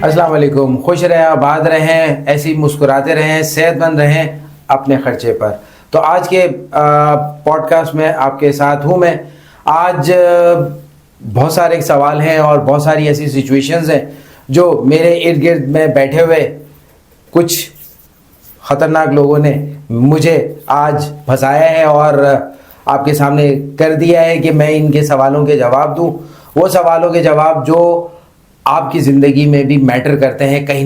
अस्सलाम वालेकुम। खुश रहें, आबाद रहें, ऐसे ही मुस्कुराते रहें, सेहतमंद रहें अपने खर्चे पर। तो आज के पॉडकास्ट में आपके साथ हूँ मैं। आज बहुत सारे सवाल हैं और बहुत सारी ऐसी सिचुएशंस हैं जो मेरे इर्द गिर्द में बैठे हुए कुछ ख़तरनाक लोगों ने मुझे आज फंसाया है और आपके सामने कर दिया है कि मैं इनके सवालों के जवाब दूं। वो सवालों के जवाब जो आपकी ज़िंदगी में भी मैटर करते हैं। कहीं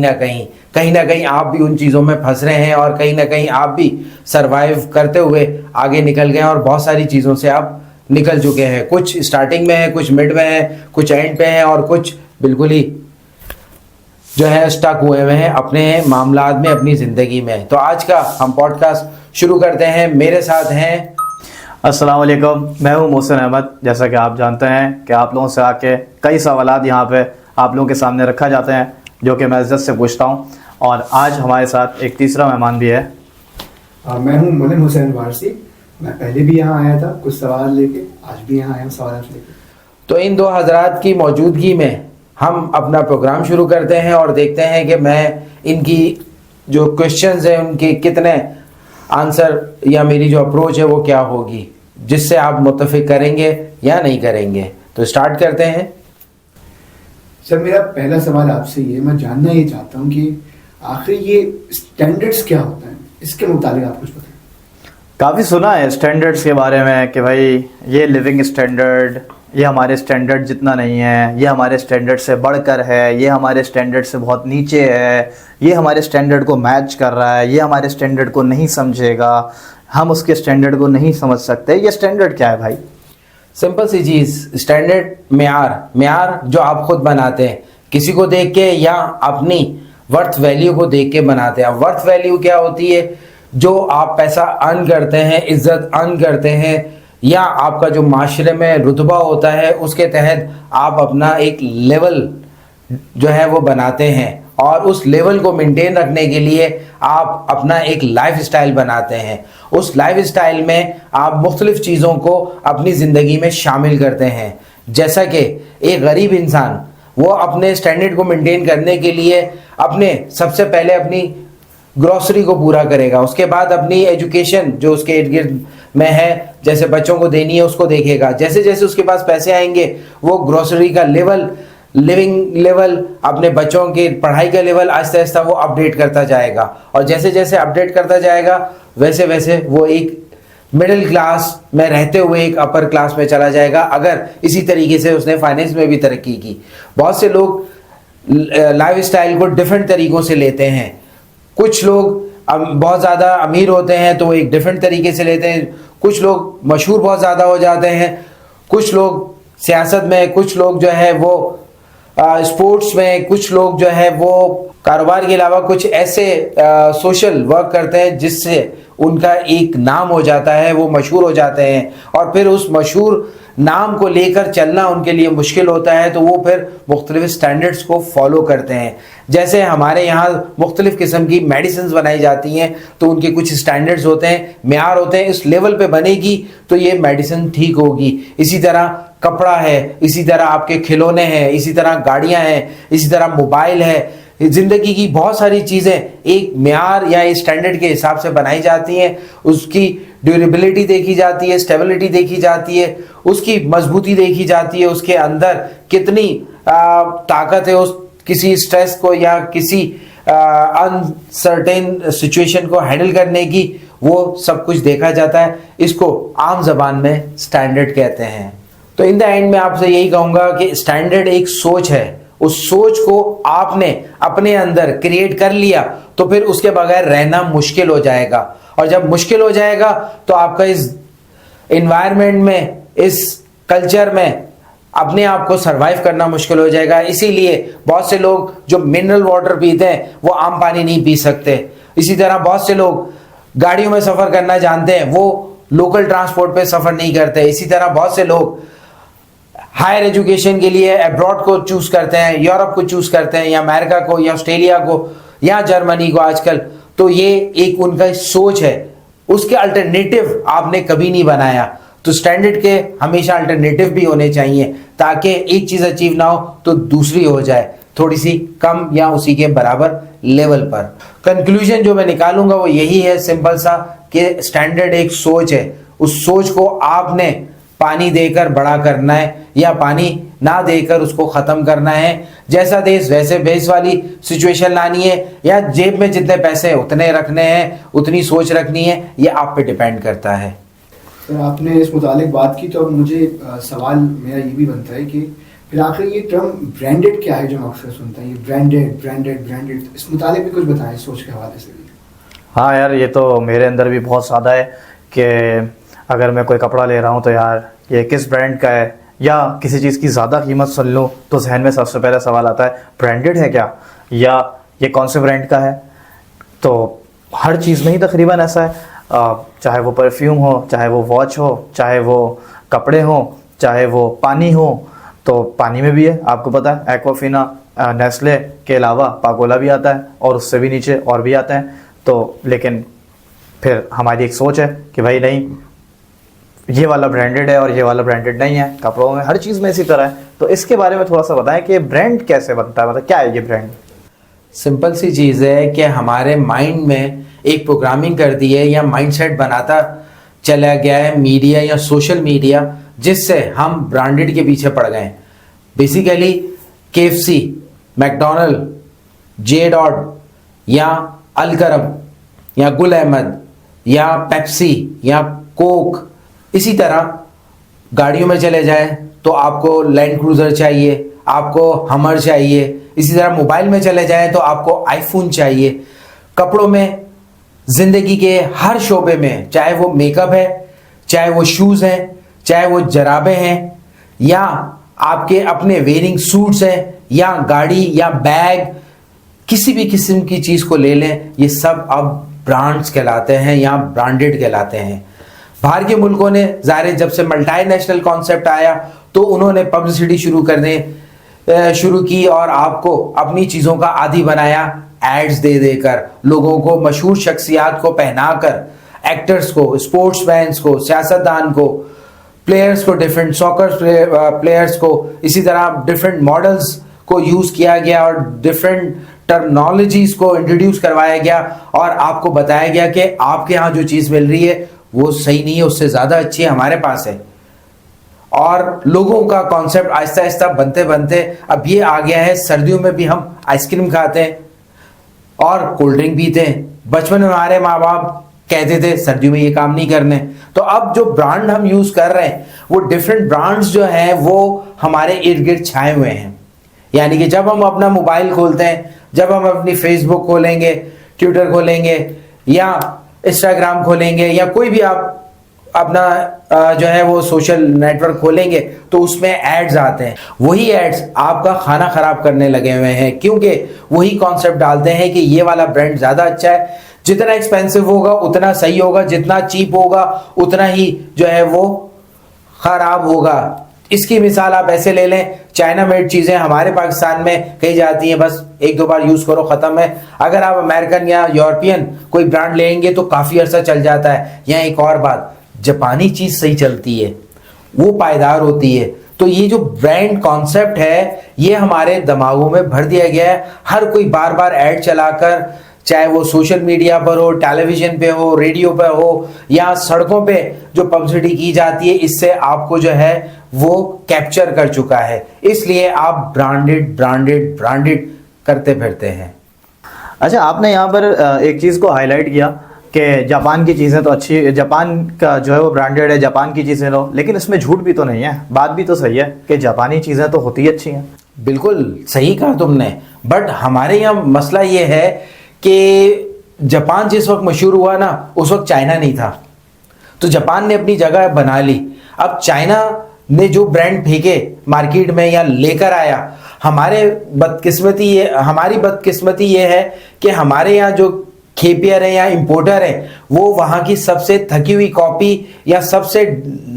ना कहीं आप भी उन चीज़ों में फंस रहे हैं और कहीं ना कहीं आप भी सरवाइव करते हुए आगे निकल गए हैं और बहुत सारी चीज़ों से आप निकल चुके हैं। कुछ स्टार्टिंग में है, कुछ मिड में है, कुछ एंड पे है और कुछ बिल्कुल ही जो है स्टक हुए हुए हैं अपने मामलात में, अपनी ज़िंदगी में। तो आज का हम पॉडकास्ट शुरू करते हैं। मेरे साथ हैं अस्सलाम वालेकुम, मैं हूं मोहसिन अहमद। जैसा कि आप जानते हैं कि आप लोगों से आके कई सवालात यहाँ पे आप लोगों के सामने रखा जाते हैं जो कि मैं इज्जत से पूछता हूं। और आज हमारे साथ एक तीसरा मेहमान भी है। मैं हूं मोमिन हुसैन वारसी। मैं पहले भी यहाँ आया था कुछ सवाल लेके, आज भी यहाँ आया हूँ सवाल लेके। तो इन दो हजरात की मौजूदगी में हम अपना प्रोग्राम शुरू करते हैं और देखते हैं कि मैं इनकी जो क्वेश्चंस हैं उनके कितने आंसर या मेरी जो अप्रोच है वो क्या होगी, जिससे आप मुत्तफिक करेंगे या नहीं करेंगे। तो स्टार्ट करते हैं। सर, मेरा पहला सवाल आपसे ये, मैं जानना ये चाहता हूँ कि आखिर ये स्टैंडर्ड्स क्या होता है, इसके मुताबिक आप कुछ बताएं। काफ़ी सुना है स्टैंडर्ड्स के बारे में कि भाई ये लिविंग स्टैंडर्ड, ये हमारे स्टैंडर्ड जितना नहीं है, ये हमारे स्टैंडर्ड से बढ़कर है, ये हमारे स्टैंडर्ड से बहुत नीचे है, ये हमारे स्टैंडर्ड को मैच कर रहा है, ये हमारे स्टैंडर्ड को नहीं समझेगा, हम उसके स्टैंडर्ड को नहीं समझ सकते। ये स्टैंडर्ड क्या है भाई? सिंपल सी चीज़, स्टैंडर्ड म्यार जो आप खुद बनाते हैं किसी को देख के या अपनी वर्थ वैल्यू को देख के बनाते हैं। वर्थ वैल्यू क्या होती है? जो आप पैसा अर्न करते हैं, इज्जत अर्न करते हैं, या आपका जो माशरे में रुतबा होता है उसके तहत आप अपना एक लेवल जो है वो बनाते हैं और उस लेवल को मेंटेन रखने के लिए आप अपना एक लाइफ स्टाइल बनाते हैं। उस लाइफ स्टाइल में आप मुख्तलिफ चीज़ों को अपनी ज़िंदगी में शामिल करते हैं। जैसा कि एक गरीब इंसान वो अपने स्टैंडर्ड को मेंटेन करने के लिए सबसे पहले अपनी ग्रॉसरी को पूरा करेगा, उसके बाद अपनी एजुकेशन जो उसके इर्द गिर्द में है, जैसे बच्चों को देनी है उसको देखेगा। जैसे जैसे उसके पास पैसे आएंगे वो ग्रॉसरी का लेवल, लिविंग लेवल, अपने बच्चों की पढ़ाई का लेवल आहिस्ता आहिस्ता वो अपडेट करता जाएगा और जैसे जैसे अपडेट करता जाएगा वैसे वैसे वो एक मिडिल क्लास में रहते हुए एक अपर क्लास में चला जाएगा, अगर इसी तरीके से उसने फाइनेंस में भी तरक्की की। बहुत से लोग लाइफ स्टाइल को डिफरेंट तरीक़ों से लेते हैं। कुछ लोग बहुत ज़्यादा अमीर होते हैं तो वो एक डिफरेंट तरीके से लेते हैं, कुछ लोग मशहूर बहुत ज़्यादा हो जाते हैं, कुछ लोग सियासत में, कुछ लोग जो है वो स्पोर्ट्स में, कुछ लोग जो है वो कारोबार के अलावा कुछ ऐसे सोशल वर्क करते हैं जिससे उनका एक नाम हो जाता है, वो मशहूर हो जाते हैं और फिर उस मशहूर नाम को लेकर चलना उनके लिए मुश्किल होता है, तो वो फिर मुख्तलिफ स्टैंडर्ड्स को फॉलो करते हैं। जैसे हमारे यहाँ मुख्तलिफ किस्म की मेडिसिन बनाई जाती हैं तो उनके कुछ स्टैंडर्ड्स होते हैं, म्यार होते हैं, इस लेवल पे बनेगी तो ये मेडिसिन ठीक होगी। इसी तरह कपड़ा है, इसी तरह आपके खिलौने हैं, इसी तरह गाड़ियाँ हैं, इसी तरह मोबाइल है। ज़िंदगी की बहुत सारी चीज़ें एक म्यार या एक स्टैंडर्ड के हिसाब से बनाई जाती हैं। उसकी ड्यूरेबिलिटी देखी जाती है, स्टेबिलिटी देखी जाती है, उसकी मजबूती देखी जाती है, उसके अंदर कितनी ताकत है उस किसी स्ट्रेस को या किसी अनसर्टेन सिचुएशन को हैंडल करने की, वो सब कुछ देखा जाता है। इसको आम जबान में स्टैंडर्ड कहते हैं। तो इन द एंड मैं आपसे यही कहूँगा कि स्टैंडर्ड एक सोच है, उस सोच को आपने अपने अंदर क्रिएट कर लिया तो फिर उसके बगैर रहना मुश्किल हो जाएगा और जब मुश्किल हो जाएगा तो आपका इस एनवायरनमेंट में, इस कल्चर में अपने आप को सरवाइव करना मुश्किल हो जाएगा। इसीलिए बहुत से लोग जो मिनरल वाटर पीते हैं वो आम पानी नहीं पी सकते। इसी तरह बहुत से लोग गाड़ियों में सफ़र करना जानते हैं, वो लोकल ट्रांसपोर्ट पे सफ़र नहीं करते। इसी तरह बहुत से लोग हायर एजुकेशन के लिए अब्रॉड को चूज करते हैं, यूरोप को चूज करते हैं, या अमेरिका को, या ऑस्ट्रेलिया को, या जर्मनी को आजकल। तो ये एक उनका सोच है, उसके अल्टरनेटिव आपने कभी नहीं बनाया। तो स्टैंडर्ड के हमेशा अल्टरनेटिव भी होने चाहिए ताकि एक चीज़ अचीव ना हो तो दूसरी हो जाए। थोड़ी सी कम या उसी के बराबर लेवल पर। कंक्लूजन जो मैं निकालूंगा वो यही है सिंपल सा, कि स्टैंडर्ड एक सोच है, उस सोच को आपने पानी देकर बड़ा करना है या पानी ना देकर उसको खत्म करना है। जैसा देश वैसे भेस वाली सिचुएशन लानी है, या जेब में जितने पैसे उतने रखने हैं, उतनी सोच रखनी है, ये आप पे डिपेंड करता है। सर आपने इस मुतालिक बात की तो अब मुझे सवाल मेरा ये भी बनता है कि फिर आखिर ये टर्म ब्रांडेड क्या है जो हम अक्सर सुनते हैं, ये ब्रांडेड ब्रांडेड ब्रांडेड, इस मुतालिक भी कुछ बताएं सोच के हवाले से भी। हाँ यार, ये तो मेरे अंदर भी बहुत ज़्यादा है कि अगर मैं कोई कपड़ा ले रहा हूँ तो यार ये किस ब्रांड का है, या किसी चीज़ की ज़्यादा कीमत सुन लूँ तो जहन में सबसे पहले सवाल आता है ब्रांडेड है क्या, या ये कौन से ब्रांड का है। तो हर चीज़ में ही तकरीबन ऐसा है, चाहे वो परफ्यूम हो, चाहे वो वॉच हो, चाहे वो कपड़े हो, चाहे वो पानी हो। तो पानी में भी है, आपको पता है एक्वाफिना, नेस्ले के अलावा पाकोला भी आता है और उससे भी नीचे और भी आता है। तो लेकिन फिर हमारी एक सोच है कि भाई नहीं, ये वाला ब्रांडेड है और ये वाला ब्रांडेड नहीं है। कपड़ों में, हर चीज़ में इसी तरह है। तो इसके बारे में थोड़ा सा बताएं कि ब्रांड कैसे बनता है, मतलब क्या है ये ब्रांड। सिंपल सी चीज़ है कि हमारे माइंड में एक प्रोग्रामिंग कर दी है या माइंडसेट बनाता चला गया है मीडिया या सोशल मीडिया, जिससे हम ब्रांडेड के पीछे पड़ गए। Basically KFC, McDonald, J dot या अलकरम या गुल अहमद या पेप्सी या कोक, इसी तरह गाड़ियों में चले जाए तो आपको लैंड क्रूजर चाहिए, आपको हमर चाहिए। इसी तरह मोबाइल में चले जाए तो आपको आईफोन चाहिए। कपड़ों में, जिंदगी के हर शोबे में, चाहे वो मेकअप है, चाहे वो शूज़ हैं, चाहे वो जराबें हैं, या आपके अपने वेयरिंग सूट्स हैं, या गाड़ी या बैग, किसी भी किस्म की चीज़ को ले लें, ये सब अब ब्रांड्स कहलाते हैं या ब्रांडेड कहलाते हैं। बाहर के मुल्कों ने ज़ाहिर जब से मल्टीनेशनल कॉन्सेप्ट आया तो उन्होंने पब्लिसिटी शुरू की और आपको अपनी चीज़ों का आदी बनाया, एड्स दे देकर, लोगों को, मशहूर शख्सियात को पहनाकर, एक्टर्स को, स्पोर्ट्समैन को, सियासतदान को, प्लेयर्स को, डिफरेंट सॉकर प्लेयर्स को, इसी तरह डिफरेंट मॉडल्स को यूज़ किया गया और डिफरेंट टर्मिनोलॉजीज को इंट्रोड्यूस करवाया गया और आपको बताया गया कि आपके यहाँ जो चीज़ मिल रही है वो सही नहीं है, उससे ज़्यादा अच्छी हमारे पास है। और लोगों का कॉन्सेप्ट आहिस्ता आहिस्ता बनते बनते अब ये आ गया है, सर्दियों में भी हम आइसक्रीम खाते हैं और कोल्ड ड्रिंक पीते हैं। बचपन में हमारे माँ बाप कहते थे सर्दियों में ये काम नहीं करने। तो अब जो ब्रांड हम यूज़ कर रहे हैं वो डिफरेंट ब्रांड्स जो हैं वो हमारे इर्द गिर्द छाए हुए हैं। यानी कि जब हम अपना मोबाइल खोलते हैं, जब हम अपनी फेसबुक खोलेंगे, ट्विटर खोलेंगे या इंस्टाग्राम खोलेंगे या कोई भी आप अपना जो है वो सोशल नेटवर्क खोलेंगे तो उसमें एड्स आते हैं। वही एड्स आपका खाना खराब करने लगे हुए हैं, क्योंकि वही कॉन्सेप्ट डालते हैं कि ये वाला ब्रांड ज़्यादा अच्छा है, जितना एक्सपेंसिव होगा उतना सही होगा, जितना चीप होगा उतना ही जो है वो खराब होगा। इसकी मिसाल आप ऐसे ले लें, चाइना मेड चीज़ें हमारे पाकिस्तान में कही जाती हैं, बस एक दो बार यूज़ करो ख़त्म है। अगर आप अमेरिकन या यूरोपियन कोई ब्रांड लेंगे तो काफ़ी अर्सा चल जाता है। यहाँ एक और बात, जापानी चीज़ सही चलती है, वो पायदार होती है। तो ये जो ब्रांड कॉन्सेप्ट है ये हमारे दिमागों में भर दिया गया है। हर कोई बार बार ऐड चलाकर, चाहे वो सोशल मीडिया पर हो, टेलीविज़न पे हो, रेडियो पे हो या सड़कों पे जो पब्लिसिटी की जाती है, इससे आपको जो है वो कैप्चर कर चुका है। इसलिए आप ब्रांडेड ब्रांडेड ब्रांडेड करते फिरते हैं। अच्छा, आपने यहाँ पर एक चीज़ को हाईलाइट किया कि जापान की चीज़ें तो अच्छी, जापान का जो है वो ब्रांडेड है, जापान की चीज़ें लो, लेकिन इसमें झूठ भी तो नहीं है, बात भी तो सही है कि जापानी चीज़ें तो होती ही अच्छी हैं। बिल्कुल सही कहा तुमने, बट हमारे यहाँ मसला ये है कि जापान जिस वक्त मशहूर हुआ ना, उस वक्त चाइना नहीं था, तो जापान ने अपनी जगह बना ली। अब चाइना ने जो ब्रांड फेंके मार्केट में या लेकर आया, हमारी बदकिस्मती ये है कि हमारे यहाँ जो खेपियर है या इंपोर्टर है वो वहाँ की सबसे थकी हुई कॉपी या सबसे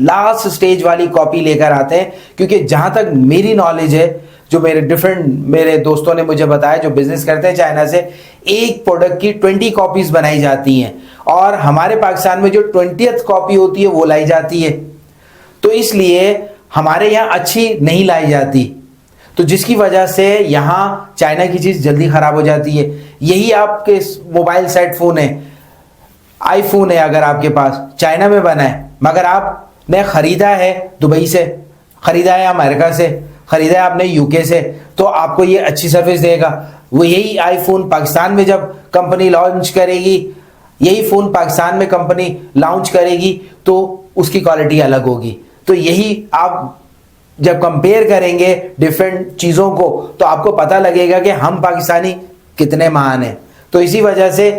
लास्ट स्टेज वाली कॉपी लेकर आते हैं। क्योंकि जहाँ तक मेरी नॉलेज है, जो मेरे दोस्तों ने मुझे बताया जो बिजनेस करते हैं चाइना से, एक प्रोडक्ट की 20 कॉपीज बनाई जाती हैं और हमारे पाकिस्तान में जो 20th कॉपी होती है वो लाई जाती है। तो इसलिए हमारे यहाँ अच्छी नहीं लाई जाती। तो जिसकी वजह से यहाँ चाइना की चीज़ जल्दी ख़राब हो जाती है। यही आपके मोबाइल सेट फ़ोन है, आईफोन है, अगर आपके पास चाइना में बना है, मगर आपने ख़रीदा है दुबई से, ख़रीदा है अमेरिका से, ख़रीदा है आपने यूके से, तो आपको ये अच्छी सर्विस देगा। वो यही आईफोन पाकिस्तान में जब कंपनी लॉन्च करेगी, यही फ़ोन पाकिस्तान में कंपनी लॉन्च करेगी, तो उसकी क्वालिटी अलग होगी। तो यही आप जब कंपेयर करेंगे डिफरेंट चीज़ों को, तो आपको पता लगेगा कि हम पाकिस्तानी कितने महान हैं। तो इसी वजह से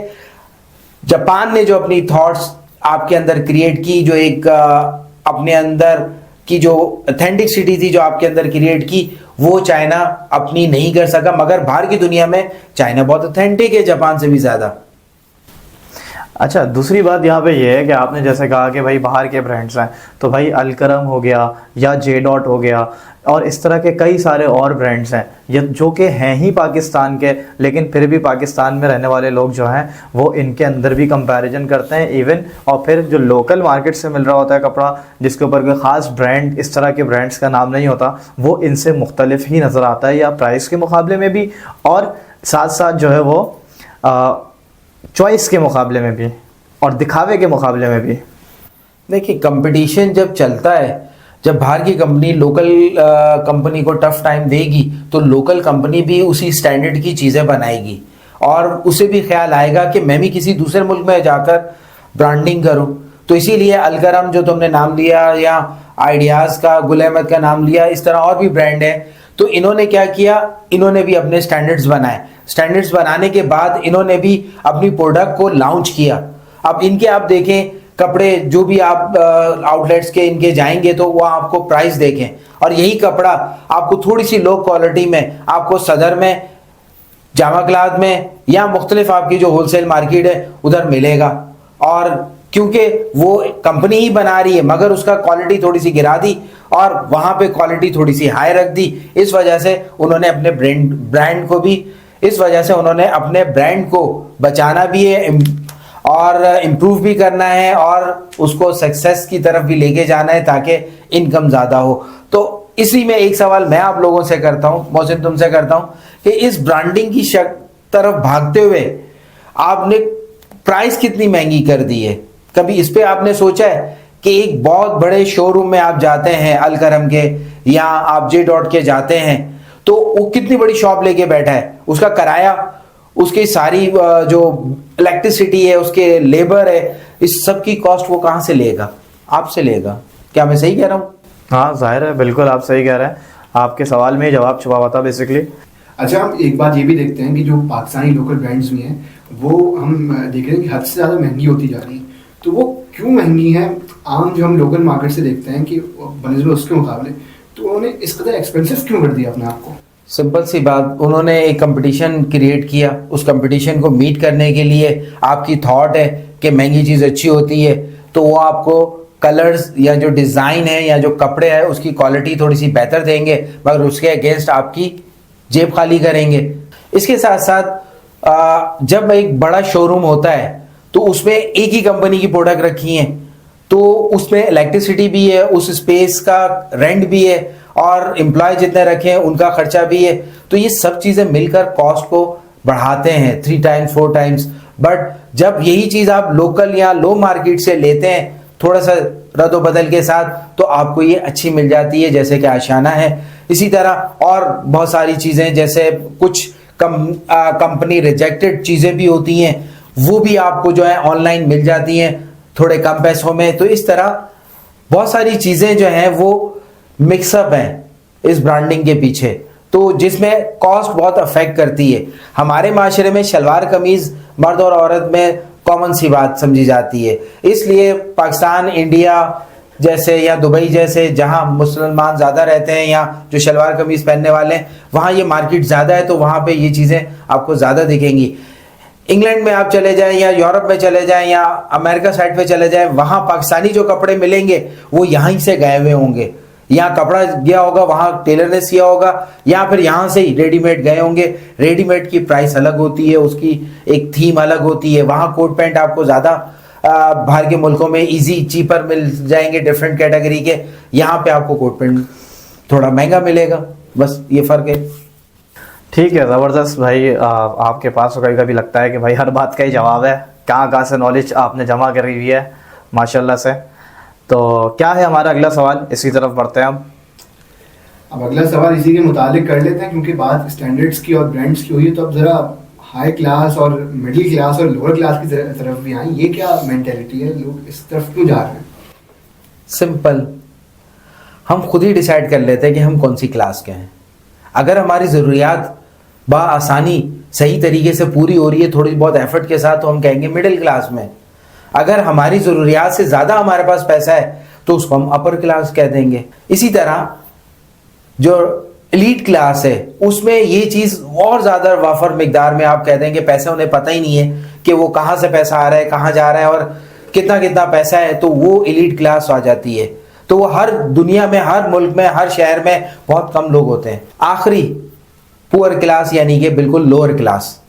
जापान ने जो अपनी थॉट्स आपके अंदर क्रिएट की, जो एक अपने अंदर की जो ऑथेंटिसिटी थी जो आपके अंदर क्रिएट की, वो चाइना अपनी नहीं कर सका। मगर बाहर की दुनिया में चाइना बहुत ऑथेंटिक है, जापान से भी ज़्यादा। अच्छा, दूसरी बात यहाँ पे ये है कि आपने जैसे कहा कि भाई बाहर के ब्रांड्स हैं, तो भाई अलकरम हो गया या जे डॉट हो गया, और इस तरह के कई सारे और ब्रांड्स हैं ये जो कि हैं ही पाकिस्तान के, लेकिन फिर भी पाकिस्तान में रहने वाले लोग जो हैं वो इनके अंदर भी कंपैरिजन करते हैं इवन। और फिर जो लोकल मार्केट से मिल रहा होता है कपड़ा, जिसके ऊपर कोई ख़ास ब्रांड, इस तरह के ब्रांड्स का नाम नहीं होता, वो इनसे मुख्तलिफ ही नज़र आता है, या प्राइस के मुकाबले में भी और साथ साथ जो है वो चॉइस के मुकाबले में भी और दिखावे के मुकाबले में भी। देखिए, कंपटीशन जब चलता है, जब बाहर की कंपनी लोकल कंपनी को टफ टाइम देगी, तो लोकल कंपनी भी उसी स्टैंडर्ड की चीज़ें बनाएगी और उसे भी ख्याल आएगा कि मैं भी किसी दूसरे मुल्क में जाकर ब्रांडिंग करूं। तो इसीलिए अलकरम जो तुमने नाम लिया, या आइडियाज़ का गुल अहमद का नाम लिया, इस तरह और भी ब्रांड है। तो इन्होंने क्या किया, इन्होंने भी अपने स्टैंडर्ड्स बनाए। स्टैंडर्ड्स बनाने के बाद इन्होंने भी अपनी प्रोडक्ट को लॉन्च किया। अब इनके आप देखें कपड़े, जो भी आप आउटलेट्स के इनके जाएंगे तो वहाँ आपको प्राइस देखें, और यही कपड़ा आपको थोड़ी सी लो क्वालिटी में आपको सदर में, जामा क्लाथ में, या मुख्तलिफ आपकी जो होलसेल मार्केट है उधर मिलेगा। और क्योंकि वो कंपनी ही बना रही है, मगर उसका क्वालिटी थोड़ी सी गिरा दी और वहाँ पे क्वालिटी थोड़ी सी हाई रख दी। इस वजह से उन्होंने अपने ब्रांड को भी, इस वजह से उन्होंने अपने ब्रांड को बचाना भी है और इम्प्रूव भी करना है और उसको सक्सेस की तरफ भी लेके जाना है ताकि इनकम ज़्यादा हो। तो इसी में एक सवाल मैं आप लोगों से करता हूँ, मोहसिन तुमसे करता हूँ, कि इस ब्रांडिंग की तरफ भागते हुए आपने प्राइस कितनी महंगी कर दी है? कभी इस पे आपने सोचा है कि एक बहुत बड़े शोरूम में आप जाते हैं, अलकरम के या आप जे डॉट के जाते हैं, तो वो कितनी बड़ी शॉप लेके बैठा है, उसका किराया, उसकी सारी जो इलेक्ट्रिसिटी है, उसके लेबर है, इस सब की कॉस्ट वो कहाँ से लेगा? आपसे लेगा। क्या मैं सही कह रहा हूँ? हाँ, जाहिर है, बिल्कुल आप सही कह रहे हैं। आपके सवाल में जवाब छुपा हुआ था बेसिकली। अच्छा, हम एक बात ये भी देखते हैं कि जो पाकिस्तानी लोकल ब्रांड्स भी हैं वो हम देख रहे हैं कि हद से ज़्यादा महंगी होती जा रही हैं। तो वो क्यों महंगी हैं? आम जो हम लोकल मार्केट से देखते हैं कि बनस्बत उसके मुकाबले, तो उन्होंने इस कदर एक्सपेंसिव क्यों कर दिया अपने आप को? सिंपल सी बात, उन्होंने एक कंपटीशन क्रिएट किया। उस कंपटीशन को मीट करने के लिए आपकी थॉट है कि महंगी चीज़ अच्छी होती है, तो वो आपको कलर्स या जो डिज़ाइन है या जो कपड़े हैं उसकी क्वालिटी थोड़ी सी बेहतर देंगे, मगर उसके अगेंस्ट आपकी जेब खाली करेंगे। इसके साथ साथ जब एक बड़ा शोरूम होता है तो उसमें एक ही कंपनी की प्रोडक्ट रखी हैं, तो उसमें इलेक्ट्रिसिटी भी है, उस स्पेस का रेंट भी है और एम्प्लॉय जितने रखे हैं उनका खर्चा भी है। तो ये सब चीज़ें मिलकर कॉस्ट को बढ़ाते हैं 3 टाइम्स 4 टाइम्स। बट जब यही चीज़ आप लोकल या लो मार्केट से लेते हैं थोड़ा सा रद्द बदल के साथ, तो आपको ये अच्छी मिल जाती है, जैसे कि आशियाना है। इसी तरह और बहुत सारी चीज़ें, जैसे कुछ कंपनी रिजेक्टेड चीज़ें भी होती हैं, वो भी आपको जो है ऑनलाइन मिल जाती हैं थोड़े कम पैसों में। तो इस तरह बहुत सारी चीज़ें जो हैं वो मिक्सअप हैं इस ब्रांडिंग के पीछे, तो जिसमें कॉस्ट बहुत अफेक्ट करती है। हमारे माशरे में शलवार कमीज़ मर्द और औरत में कॉमन सी बात समझी जाती है, इसलिए पाकिस्तान, इंडिया जैसे या दुबई जैसे जहां मुसलमान ज़्यादा रहते हैं या जो शलवार कमीज़ पहनने वाले हैं, वहाँ ये मार्केट ज़्यादा है, तो वहाँ पे ये चीज़ें आपको ज़्यादा दिखेंगी। इंग्लैंड में आप चले जाएं या यूरोप में चले जाएं या अमेरिका साइड पे चले जाएं, वहाँ पाकिस्तानी जो कपड़े मिलेंगे वो यहाँ से गए हुए होंगे। यहाँ कपड़ा गया होगा, वहाँ टेलर ने सिया होगा, या फिर यहाँ से ही रेडीमेड गए होंगे। रेडीमेड की प्राइस अलग होती है, उसकी एक थीम अलग होती है। वहाँ कोट पैंट आपको ज़्यादा बाहर के मुल्कों में इजी चीपर मिल जाएंगे डिफरेंट कैटेगरी के, यहाँ पे आपको कोट पैंट थोड़ा महंगा मिलेगा। बस ये फ़र्क है। ठीक है, ज़बरदस्त भाई। आपके पास कभी कभी लगता है कि भाई हर बात का ही जवाब है, कहाँ कहाँ से नॉलेज आपने जमा करी हुई है माशाल्लाह से। तो क्या है हमारा अगला सवाल, इसी तरफ बढ़ते हैं हम। अब अगला सवाल इसी के मुतालिक कर लेते हैं, क्योंकि बात स्टैंडर्ड्स की और ब्रांड्स की हुई है, तो अब ज़रा हाई क्लास और मिडिल क्लास और लोअर क्लास की तरफ भी आए। ये क्या मेंटेलिटी है, लोग इस तरफ क्यों जा रहे हैं? सिंपल, हम खुद ही डिसाइड कर लेते हैं कि हम कौन सी क्लास के हैं। अगर हमारी ज़रूरियात आसानी सही तरीके से पूरी हो रही है, थोड़ी बहुत एफर्ट के साथ, तो हम कहेंगे मिडिल क्लास में। अगर हमारी ज़रूरियात से ज़्यादा हमारे पास पैसा है तो उसको हम अपर क्लास कह देंगे। इसी तरह जो एलीट क्लास है उसमें ये चीज़ और ज़्यादा वाफर मिकदार में आप कह देंगे, पैसा उन्हें पता ही नहीं है कि वो कहाँ से पैसा आ रहा है, कहाँ जा रहा है और कितना कितना पैसा है, तो वो एलीट क्लास आ जाती है। तो वो हर दुनिया में, हर मुल्क में, हर शहर में बहुत कम लोग होते हैं। आखिरी पुअर क्लास यानी कि बिल्कुल लोअर क्लास,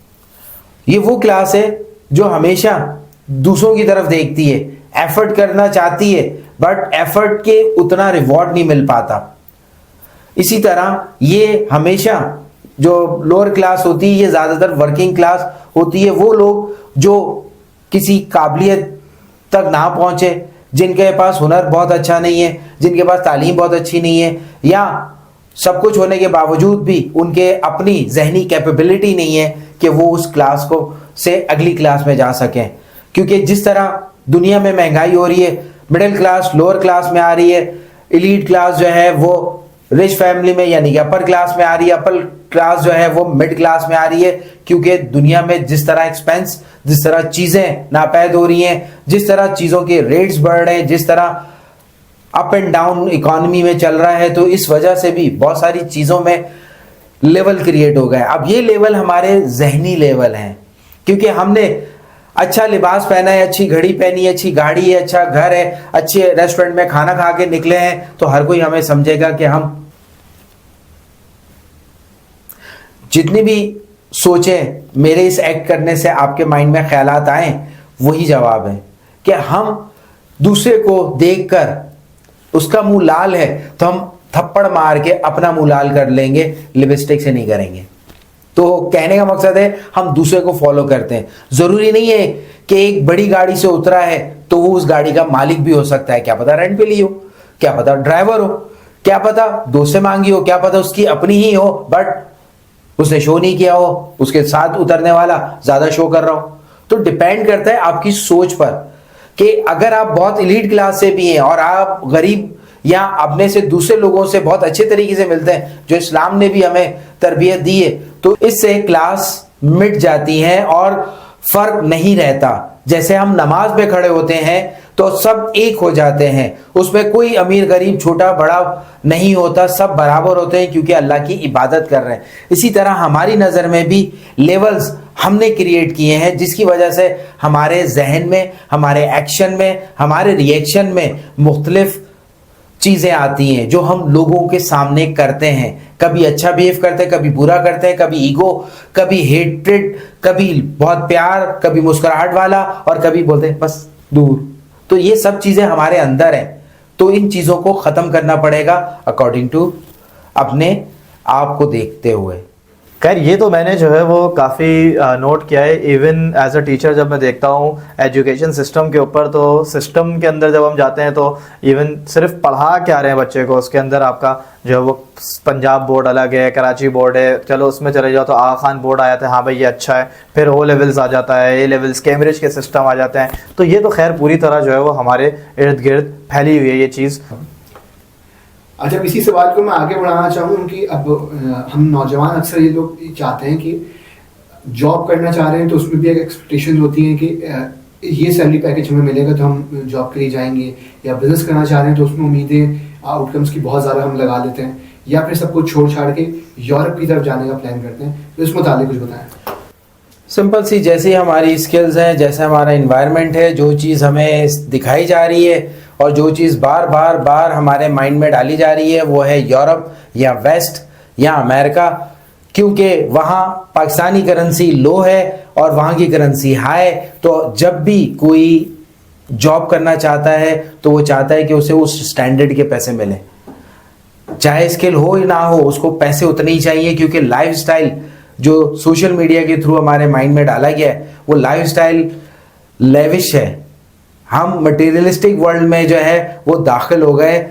ये वो क्लास है जो हमेशा दूसरों की तरफ देखती है, एफर्ट करना चाहती है, बट एफर्ट के उतना रिवॉर्ड नहीं मिल पाता। इसी तरह ये हमेशा जो लोअर क्लास होती है, ये ज़्यादातर वर्किंग क्लास होती है। वो लोग जो किसी काबिलियत तक ना पहुंचे, जिनके पास हुनर बहुत अच्छा नहीं है, जिनके पास तालीम बहुत अच्छी नहीं है, या सब कुछ होने के बावजूद भी उनके अपनी जहनी कैपेबिलिटी नहीं है कि वो उस क्लास को से अगली क्लास में जा सकें। क्योंकि जिस तरह दुनिया में महंगाई हो रही है, मिडिल क्लास लोअर क्लास में आ रही है, एलीट क्लास जो है वो रिच फैमिली में यानी कि अपर क्लास में आ रही है, अपर क्लास जो है वो मिड क्लास में आ रही है। क्योंकि दुनिया में जिस तरह एक्सपेंस, जिस तरह चीज़ें नापैद हो रही हैं, जिस तरह चीज़ों के रेट्स बढ़ रहे हैं, जिस तरह अप एंड डाउन इकोनॉमी में चल रहा है, तो इस वजह से भी बहुत सारी चीज़ों में लेवल क्रिएट हो गए। अब ये लेवल हमारे जहनी लेवल हैं, क्योंकि हमने अच्छा लिबास पहना है, अच्छी घड़ी पहनी है, अच्छी गाड़ी है, अच्छा घर है, अच्छे रेस्टोरेंट में खाना खा के निकले हैं, तो हर कोई हमें समझेगा कि हम जितनी भी सोचें, मेरे इस एक्ट करने से आपके माइंड में ख्यालात आए, वही जवाब है कि हम दूसरे को देखकर उसका मुंह लाल है तो हम थप्पड़ मार के अपना मुंह लाल कर लेंगे, लिपस्टिक से नहीं करेंगे। तो कहने का मकसद है हम दूसरे को फॉलो करते हैं। जरूरी नहीं है कि एक बड़ी गाड़ी से उतरा है तो वो उस गाड़ी का मालिक भी हो सकता है, क्या पता रेंट पे ली हो, क्या पता ड्राइवर हो, क्या पता दोस्त से मांगी हो, क्या पता उसकी अपनी ही हो, बट उसने शो नहीं किया हो, उसके साथ उतरने वाला ज्यादा शो कर रहा हो। तो डिपेंड करता है आपकी सोच पर कि अगर आप बहुत एलीट क्लास से भी हैं और आप गरीब या अपने से दूसरे लोगों से बहुत अच्छे तरीके से मिलते हैं, जो इस्लाम ने भी हमें तरबियत दी है, तो इससे क्लास मिट जाती है और फर्क नहीं रहता। जैसे हम नमाज पे खड़े होते हैं तो सब एक हो जाते हैं, उसमें कोई अमीर गरीब छोटा बड़ा नहीं होता, सब बराबर होते हैं क्योंकि अल्लाह की इबादत कर रहे हैं। इसी तरह हमारी नज़र में भी लेवल्स हमने क्रिएट किए हैं, जिसकी वजह से हमारे जहन में, हमारे एक्शन में, हमारे रिएक्शन में मुख्तलिफ चीज़ें आती हैं जो हम लोगों के सामने करते हैं। कभी अच्छा बिहेव करते हैं, कभी बुरा करते हैं, कभी ईगो, कभी हेट्रेड, कभी बहुत प्यार, कभी मुस्कुराहट वाला, और कभी बोलते हैं बस दूर। तो ये सब चीज़ें हमारे अंदर हैं, तो इन चीज़ों को ख़त्म करना पड़ेगा अकॉर्डिंग टू अपने आप को देखते हुए। खैर ये तो मैंने जो है वो काफ़ी नोट किया है, इवन एज अ टीचर जब मैं देखता हूँ एजुकेशन सिस्टम के ऊपर, तो सिस्टम के अंदर जब हम जाते हैं तो इवन सिर्फ पढ़ा क्या रहे हैं बच्चे को, उसके अंदर आपका जो है वो पंजाब बोर्ड अलग है, कराची बोर्ड है, चलो उसमें चले जाओ तो आगा खान बोर्ड आ जाता है, हाँ भाई ये अच्छा है, फिर ओ लेवल्स आ जाता है, ए लेवल्स, कैम्ब्रिज के सिस्टम आ जाते हैं। तो ये तो खैर पूरी तरह जो है वो हमारे इर्द गिर्द फैली हुई है ये चीज़। अच्छा, इसी सवाल को मैं आगे बढ़ाना चाहूँ कि अब हम नौजवान अक्सर ये लोग चाहते हैं कि जॉब करना चाह रहे हैं, तो उसमें भी एक एक्सपेक्टेशन होती है कि ये सैलरी पैकेज हमें मिलेगा तो हम जॉब के लिए जाएंगे, या बिजनेस करना चाह रहे हैं तो उसमें उम्मीदें आउटकम्स की बहुत ज़्यादा हम लगा लेते हैं, या फिर सब कुछ छोड़ छाड़ के यूरोप की तरफ जाने का प्लान करते हैं। तो इस मुताबिक कुछ बताएं। सिंपल सी, जैसे हमारी स्किल्स हैं, जैसे हमारा इन्वायरमेंट है, जो चीज़ हमें दिखाई जा रही है और जो चीज़ बार बार बार हमारे माइंड में डाली जा रही है, वो है यूरोप या वेस्ट या अमेरिका, क्योंकि वहाँ पाकिस्तानी करेंसी लो है और वहाँ की करेंसी हाई। तो जब भी कोई जॉब करना चाहता है तो वो चाहता है कि उसे उस स्टैंडर्ड के पैसे मिलें, चाहे स्किल हो या ना हो, उसको पैसे उतने ही चाहिए, क्योंकि लाइफस्टाइल जो सोशल मीडिया के थ्रू हमारे माइंड में डाला गया है वो लाइफस्टाइल लेविश है। हम मटेरियलिस्टिक वर्ल्ड में जो है वो दाखिल हो गए।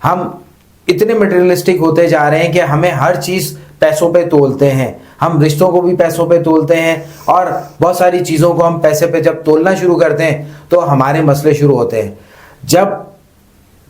हम इतने मटेरियलिस्टिक होते जा रहे हैं कि हमें हर चीज़ पैसों पे तोलते हैं, हम रिश्तों को भी पैसों पे तोलते हैं, और बहुत सारी चीज़ों को हम पैसे पे जब तोलना शुरू करते हैं तो हमारे मसले शुरू होते हैं। जब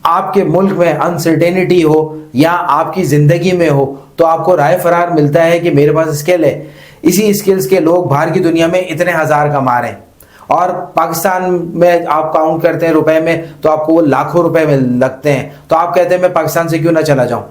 आपके मुल्क में अनसर्टेनिटी हो या आपकी ज़िंदगी में हो तो आपको राय फरार मिलता है कि मेरे पास स्किल है, इसी स्किल्स के लोग बाहर की दुनिया में इतने हज़ार कमा रहे हैं, और पाकिस्तान में आप काउंट करते हैं रुपए में तो आपको वो लाखों रुपए में लगते हैं, तो आप कहते हैं मैं पाकिस्तान से क्यों ना चला जाऊं।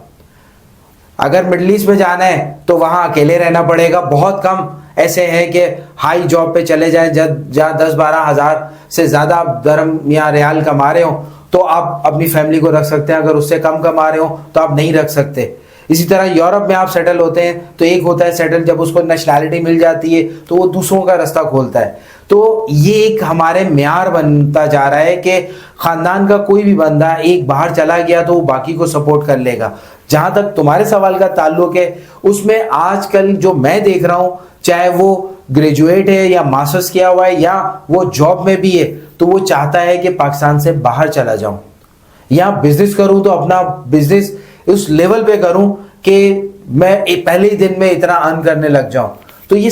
अगर मिडल ईस्ट में जाना है तो वहां अकेले रहना पड़ेगा। बहुत कम ऐसे हैं कि हाई जॉब पे चले जाएं जहाँ 10-12 हज़ार से ज़्यादा आप दरम या रियाल कमा रहे हो तो आप अपनी फैमिली को रख सकते हैं, अगर उससे कम कमा रहे हो तो आप नहीं रख सकते। इसी तरह यूरोप में आप सेटल होते हैं तो एक होता है सेटल, जब उसको नेशनैलिटी मिल जाती है तो वो दूसरों का रास्ता खोलता है। तो ये एक हमारे म्यार बनता जा रहा है कि ख़ानदान का कोई भी बंदा एक बाहर चला गया तो वो बाकी को सपोर्ट कर लेगा। जहाँ तक तुम्हारे सवाल का ताल्लुक है, उसमें आजकल जो मैं देख रहा हूँ, चाहे वो ग्रेजुएट है या मास्टर्स किया हुआ है या वो जॉब में भी है, तो वो चाहता है कि पाकिस्तान से बाहर चला जाऊं या बिजनेस करूं तो अपना बिजनेस उस लेवल पे करूं कि मैं पहले ही दिन में इतना अर्न करने लग जाऊं। तो ये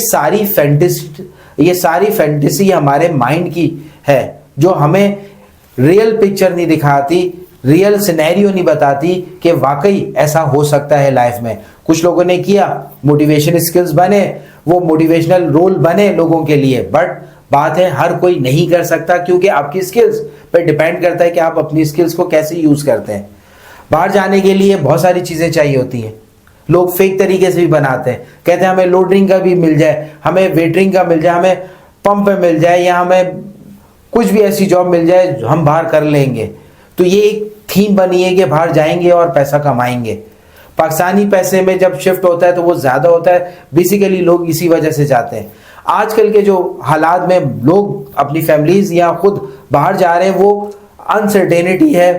सारी फैंटेसी हमारे माइंड की है जो हमें रियल पिक्चर नहीं दिखाती, रियल सिनेरियो नहीं बताती कि वाकई ऐसा हो सकता है लाइफ में। कुछ लोगों ने किया, मोटिवेशन स्किल्स बने, वो मोटिवेशनल रोल बने लोगों के लिए, बट बात है हर कोई नहीं कर सकता, क्योंकि आपकी स्किल्स पर डिपेंड करता है कि आप अपनी स्किल्स को कैसे यूज करते हैं। बाहर जाने के लिए बहुत सारी चीजें चाहिए होती हैं, लोग फेक तरीके से भी बनाते हैं, कहते हैं हमें लोडरिंग का भी मिल जाए, हमें वेटरिंग का मिल जाए, हमें पंप पे मिल जाए, या हमें कुछ भी ऐसी जॉब मिल जाए हम बाहर कर लेंगे। तो ये एक थीम बनी है कि बाहर जाएंगे और पैसा कमाएंगे। पाकिस्तानी पैसे में जब शिफ्ट होता है तो वो ज्यादा होता है, बेसिकली लोग इसी वजह से जाते हैं। आजकल के जो हालात में लोग अपनी फैमिलीज या खुद बाहर जा रहे हैं, वो अनसर्टेनिटी है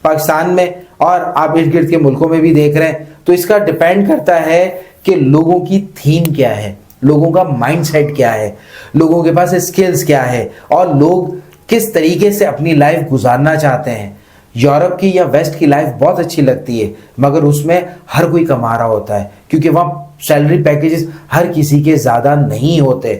पाकिस्तान में, और आप इर्द गिर्द के मुल्कों में भी देख रहे हैं। तो इसका डिपेंड करता है कि लोगों की थीम क्या है, लोगों का माइंडसेट क्या है, लोगों के पास स्किल्स क्या है, और लोग किस तरीके से अपनी लाइफ गुजारना चाहते हैं। यूरोप की या वेस्ट की लाइफ बहुत अच्छी लगती है, मगर उसमें हर कोई कमा रहा होता है, क्योंकि वहाँ सैलरी पैकेजेस हर किसी के ज़्यादा नहीं होते।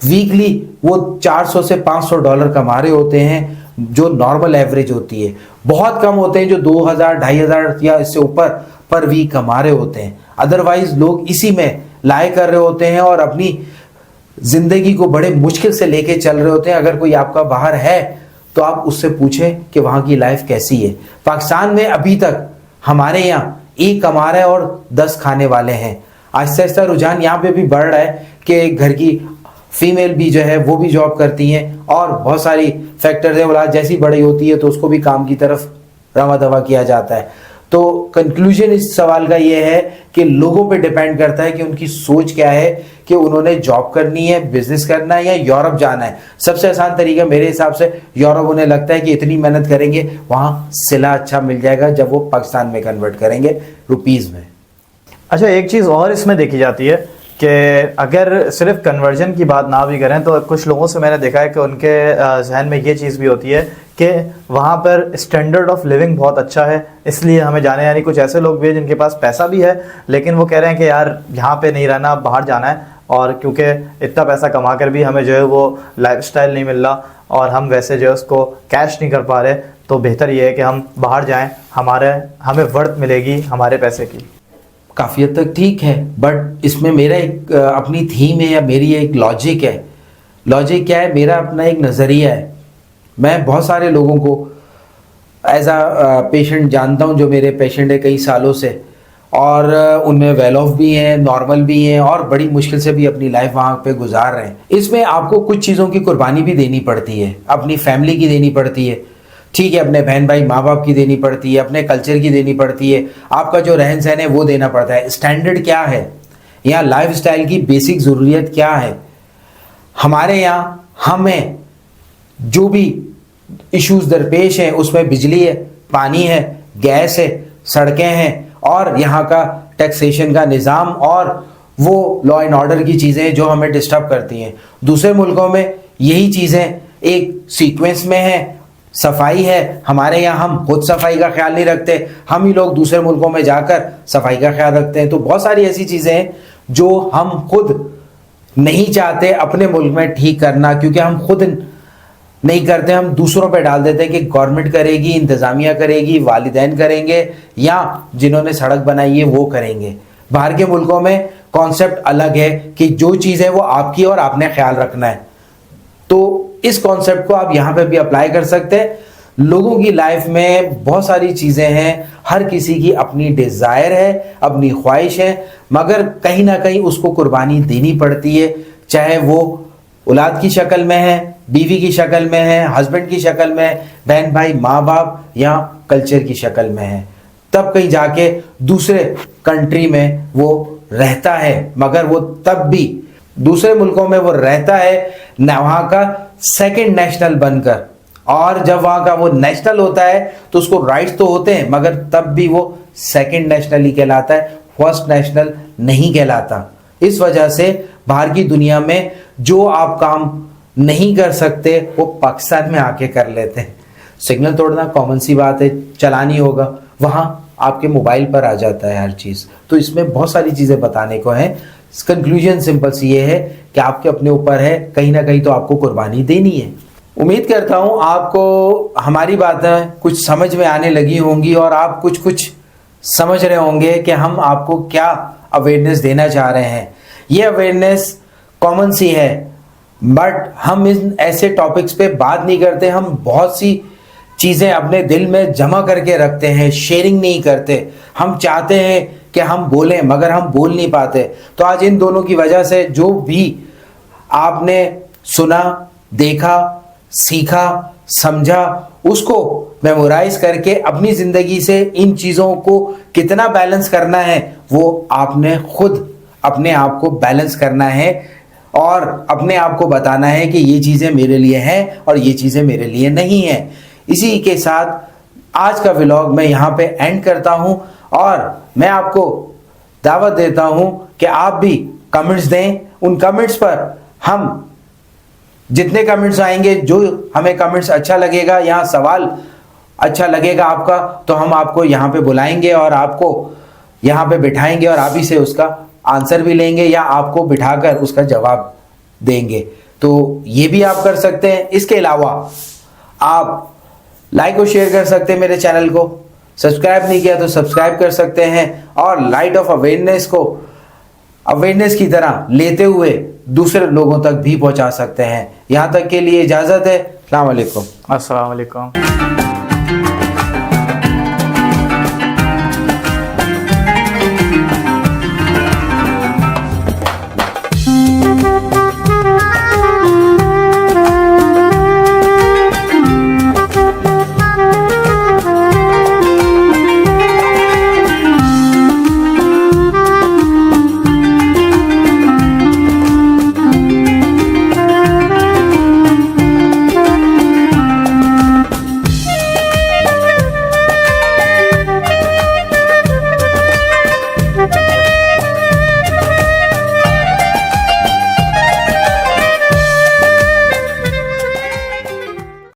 वीकली वो 400 से $500 कमा रहे होते हैं, जो नॉर्मल एवरेज होती है। बहुत कम होते हैं जो 2000, 2500 या इससे ऊपर पर वीक कमा रहे होते हैं। अदरवाइज लोग इसी में लाए कर रहे होते हैं और अपनी जिंदगी को बड़े मुश्किल से लेके चल रहे होते हैं। अगर कोई आपका बाहर है तो आप उससे पूछें कि वहाँ की लाइफ कैसी है। पाकिस्तान में अभी तक हमारे यहाँ एक कमा रहा है और 10 खाने वाले हैं। आहिस्ता आहिस्ता रुझान यहाँ पे भी बढ़ रहा है कि घर की फीमेल भी जो है वो भी जॉब करती हैं, और बहुत सारी फैक्टर्स है, औलाद जैसी बड़ी होती है तो उसको भी काम की तरफ रवा दवा किया जाता है। तो कंक्लूजन इस सवाल का ये है कि लोगों पे डिपेंड करता है कि उनकी सोच क्या है, कि उन्होंने जॉब करनी है, बिजनेस करना है या यूरोप जाना है। सबसे आसान तरीका मेरे हिसाब से यूरोप, उन्हें लगता है कि इतनी मेहनत करेंगे वहाँ सिला अच्छा मिल जाएगा जब वो पाकिस्तान में कन्वर्ट करेंगे रुपीज़ में। अच्छा, एक चीज़ और इसमें देखी जाती है कि अगर सिर्फ कन्वर्जन की बात ना भी करें तो कुछ लोगों से मैंने देखा है कि उनके जहन में ये चीज़ भी होती है कि वहाँ पर स्टैंडर्ड ऑफ लिविंग बहुत अच्छा है, इसलिए हमें जाने। यानी कुछ ऐसे लोग भी हैं जिनके पास पैसा भी है लेकिन वो कह रहे हैं कि यार यहाँ पे नहीं रहना, बाहर जाना है, और क्योंकि इतना पैसा कमा कर भी हमें जो है वो लाइफस्टाइल नहीं मिल रहा और हम वैसे जो है उसको कैश नहीं कर पा रहे, तो बेहतर ये है कि हम बाहर जाएँ, हमें वर्थ मिलेगी हमारे पैसे की। काफ़ी हद तक ठीक है, बट इसमें मेरा एक अपनी थीम है या मेरी एक लॉजिक है। लॉजिक क्या है? मेरा अपना एक नज़रिया है। मैं बहुत सारे लोगों को एज आ पेशेंट जानता हूं जो मेरे पेशेंट है कई सालों से, और उनमें वेल ऑफ भी हैं, नॉर्मल भी हैं, और बड़ी मुश्किल से भी अपनी लाइफ वहाँ पे गुजार रहे हैं। इसमें आपको कुछ चीज़ों की कुर्बानी भी देनी पड़ती है, अपनी फैमिली की देनी पड़ती है, ठीक है, अपने बहन भाई माँ बाप की देनी पड़ती है, अपने कल्चर की देनी पड़ती है, आपका जो रहन सहन है वो देना पड़ता है। स्टैंडर्ड क्या है यहाँ, लाइफ स्टाइल की बेसिक ज़रूरियत क्या है हमारे यहाँ। हमें जो भी इश्यूज दरपेश हैं उसमें बिजली है, पानी है, गैस है, सड़कें हैं, और यहाँ का टैक्सेशन का निज़ाम और वो लॉ एंड ऑर्डर की चीज़ें जो हमें डिस्टर्ब करती हैं। दूसरे मुल्कों में यही चीज़ें एक सीक्वेंस में हैं, सफाई है। हमारे यहाँ हम खुद सफाई का ख्याल नहीं रखते, हम ही लोग दूसरे मुल्कों में जाकर सफाई का ख्याल रखते हैं। तो बहुत सारी ऐसी चीज़ें हैं जो हम खुद नहीं चाहते अपने मुल्क में ठीक करना, क्योंकि हम खुद नहीं करते, हम दूसरों पे डाल देते हैं कि गवर्नमेंट करेगी, इंतज़ामिया करेगी, वालिदैन करेंगे, या जिन्होंने सड़क बनाई है वो करेंगे। बाहर के मुल्कों में कॉन्सेप्ट अलग है कि जो चीज़ है वो आपकी और आपने ख्याल रखना है। तो इस कॉन्सेप्ट को आप यहाँ पे भी अप्लाई कर सकते हैं। लोगों की लाइफ में बहुत सारी चीज़ें हैं, हर किसी की अपनी डिज़ायर है, अपनी ख्वाहिश है, मगर कहीं ना कहीं उसको कुर्बानी देनी पड़ती है, चाहे वो औलाद की शक्ल में है, बीवी की शक्ल में है, हस्बैंड की शक्ल में है, बहन भाई माँ बाप या कल्चर की शक्ल में है। तब कहीं जाके दूसरे कंट्री में वो रहता है, मगर वो तब भी दूसरे मुल्कों में वो रहता है न वहाँ का सेकंड नेशनल बनकर, और जब वहाँ का वो नेशनल होता है तो उसको राइट्स तो होते हैं, मगर तब भी वो सेकंड नेशनल ही कहलाता है, फर्स्ट नेशनल नहीं कहलाता। इस वजह से बाहर की दुनिया में जो आप काम नहीं कर सकते वो पाकिस्तान में आके कर लेते हैं। सिग्नल तोड़ना कॉमन सी बात है, चलानी होगा, वहाँ आपके मोबाइल पर आ जाता है हर चीज़। तो इसमें बहुत सारी चीज़ें बताने को हैं। कंक्लूजन सिंपल सी ये है कि आपके अपने ऊपर है, कहीं ना कहीं तो आपको कुर्बानी देनी है। उम्मीद करता हूँ आपको हमारी बातें कुछ समझ में आने लगी होंगी और आप कुछ कुछ समझ रहे होंगे कि हम आपको क्या अवेयरनेस देना चाह रहे हैं। ये अवेयरनेस कॉमन सी है, बट हम इन ऐसे टॉपिक्स पे बात नहीं करते। हम बहुत सी चीज़ें अपने दिल में जमा करके रखते हैं, शेयरिंग नहीं करते। हम चाहते हैं कि हम बोलें, मगर हम बोल नहीं पाते। तो आज इन दोनों की वजह से जो भी आपने सुना, देखा, सीखा, समझा, उसको मेमोराइज करके अपनी ज़िंदगी से इन चीज़ों को कितना बैलेंस करना है वो आपने खुद अपने आप को बैलेंस करना है और अपने आप को बताना है कि ये चीज़ें मेरे लिए हैं और ये चीज़ें मेरे लिए नहीं हैं। इसी के साथ आज का व्लॉग मैं यहाँ पे एंड करता हूँ और मैं आपको दावत देता हूँ कि आप भी कमेंट्स दें। उन कमेंट्स पर हम जितने कमेंट्स आएंगे, जो हमें कमेंट्स अच्छा लगेगा, यहाँ सवाल अच्छा लगेगा आपका, तो हम आपको यहाँ पे बुलाएंगे और आपको यहाँ पे बिठाएंगे और आप ही से उसका आंसर भी लेंगे या आपको बिठाकर उसका जवाब देंगे। तो ये भी आप कर सकते हैं। इसके अलावा आप लाइक और शेयर कर सकते हैं मेरे चैनल को। सब्सक्राइब नहीं किया तो सब्सक्राइब कर सकते हैं और लाइट ऑफ अवेयरनेस को अवेयरनेस की तरह लेते हुए दूसरे लोगों तक भी पहुंचा सकते हैं। यहाँ तक के लिए इजाज़त है। अस्सलाम वालेकुम। अस्सलाम वालेकुम।